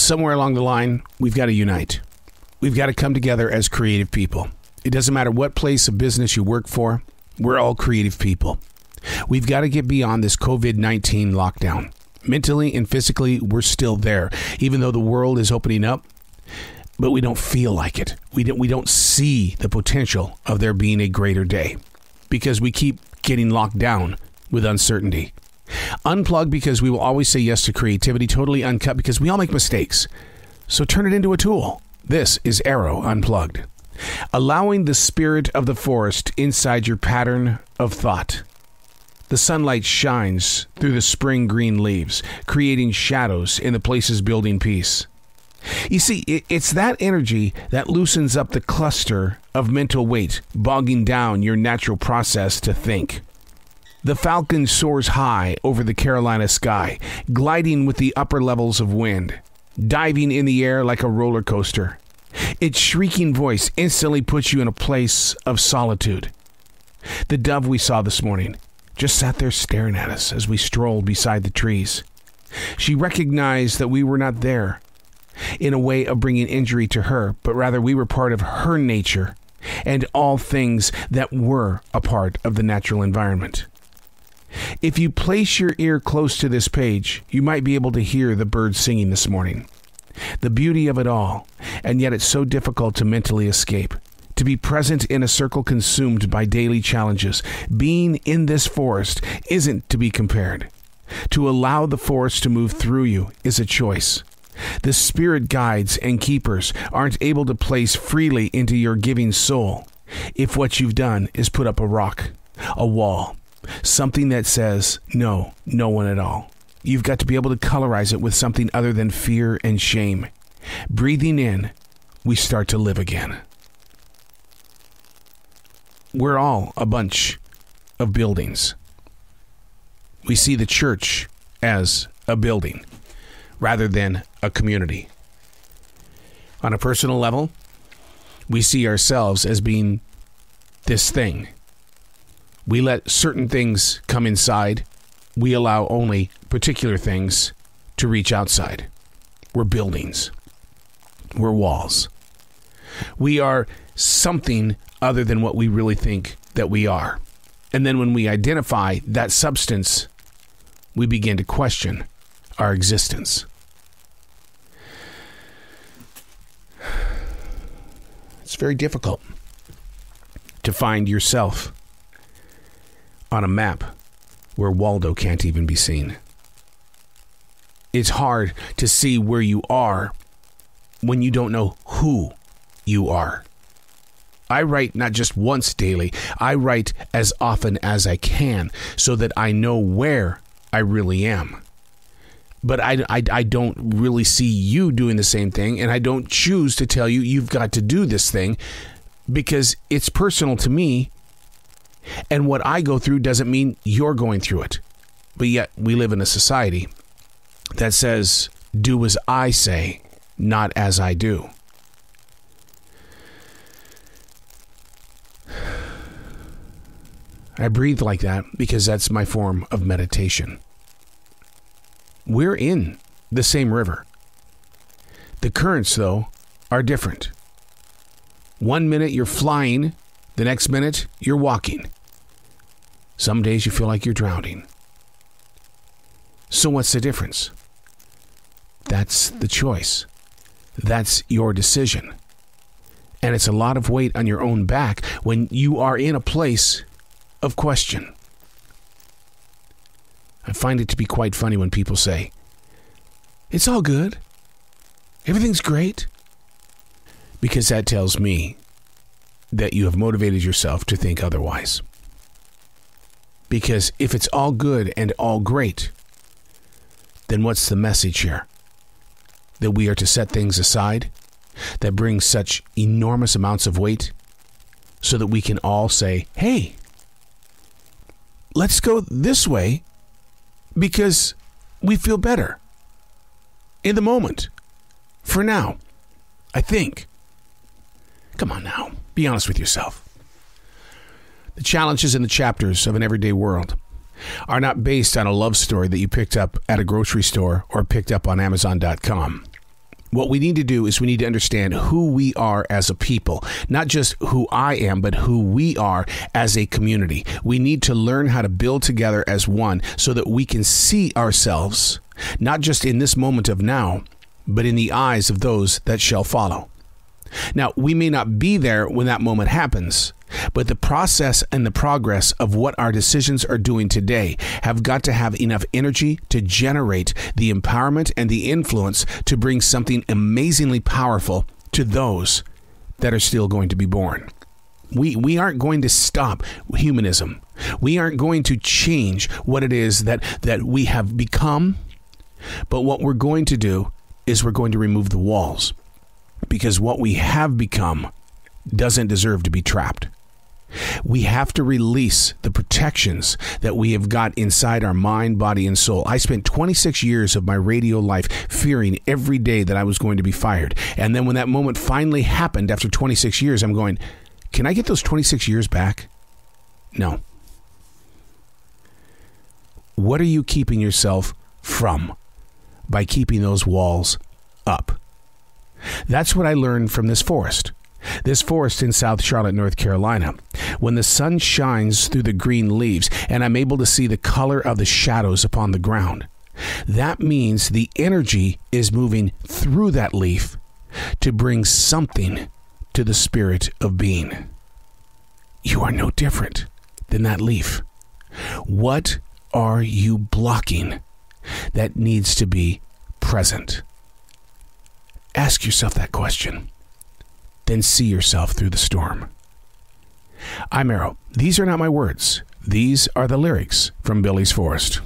somewhere along the line, we've got to unite. We've got to come together as creative people. It doesn't matter what place of business you work for. We're all creative people. We've got to get beyond this COVID-19 lockdown. Mentally and physically, we're still there, even though the world is opening up. But we don't feel like it. We don't see the potential of there being a greater day because we keep getting locked down with uncertainty. Unplugged because we will always say yes to creativity, totally uncut because we all make mistakes. So turn it into a tool. This is Arroe Unplugged. Allowing the spirit of the forest inside your pattern of thought. The sunlight shines through the spring green leaves, creating shadows in the places building peace. You see, it's that energy that loosens up the cluster of mental weight, bogging down your natural process to think. The falcon soars high over the Carolina sky, gliding with the upper levels of wind, diving in the air like a roller coaster. Its shrieking voice instantly puts you in a place of solitude. The dove we saw this morning just sat there staring at us as we strolled beside the trees. She recognized that we were not there in a way of bringing injury to her, but rather we were part of her nature and all things that were a part of the natural environment. If you place your ear close to this page, you might be able to hear the birds singing this morning. The beauty of it all, and yet it's so difficult to mentally escape. To be present in a circle consumed by daily challenges. Being in this forest isn't to be compared. To allow the forest to move through you is a choice. The spirit guides and keepers aren't able to place freely into your giving soul if what you've done is put up a rock, a wall, something that says, no one at all. You've got to be able to colorize it with something other than fear and shame. Breathing in, we start to live again. We're all a bunch of buildings. We see the church as a building rather than a community. On a personal level, we see ourselves as being this thing. We let certain things come inside. We allow only particular things to reach outside. We're buildings. We're walls. We are something other than what we really think that we are. And then when we identify that substance, we begin to question our existence. It's very difficult to find yourself on a map where Waldo can't even be seen. It's hard to see where you are when you don't know who you are. I write not just once daily, I write as often as I can so that I know where I really am. But I don't really see you doing the same thing, and I don't choose to tell you you've got to do this thing because it's personal to me, and what I go through doesn't mean you're going through it. But yet we live in a society that says, do as I say, not as I do. I breathe like that because that's my form of meditation. We're in the same river. The currents, though, are different. 1 minute you're flying, the next minute you're walking. Some days you feel like you're drowning. So what's the difference? That's the choice. That's your decision. And it's a lot of weight on your own back when you are in a place of question. I find it to be quite funny when people say, it's all good. Everything's great. Because that tells me that you have motivated yourself to think otherwise. Because if it's all good and all great, then what's the message here? That we are to set things aside that bring such enormous amounts of weight so that we can all say, hey, let's go this way because we feel better in the moment. For now, I think. Come on now, be honest with yourself. The challenges in the chapters of an everyday world are not based on a love story that you picked up at a grocery store or picked up on Amazon.com. What we need to do is we need to understand who we are as a people, not just who I am, but who we are as a community. We need to learn how to build together as one so that we can see ourselves, not just in this moment of now, but in the eyes of those that shall follow. Now, we may not be there when that moment happens, but the process and the progress of what our decisions are doing today have got to have enough energy to generate the empowerment and the influence to bring something amazingly powerful to those that are still going to be born. We aren't going to stop humanism. We aren't going to change what it is that we have become. But what we're going to do is we're going to remove the walls, because what we have become doesn't deserve to be trapped. We have to release the protections that we have got inside our mind, body, and soul. I spent 26 years of my radio life fearing every day that I was going to be fired. And then when that moment finally happened after 26 years, I'm going, can I get those 26 years back? No. What are you keeping yourself from by keeping those walls up? That's what I learned from this forest. This forest in South Charlotte, North Carolina. When the sun shines through the green leaves and I'm able to see the color of the shadows upon the ground, that means the energy is moving through that leaf to bring something to the spirit of being. You are no different than that leaf. What are you blocking that needs to be present? Ask yourself that question. Then see yourself through the storm. I'm Arroe. These are not my words. These are the lyrics from Billy's Forest.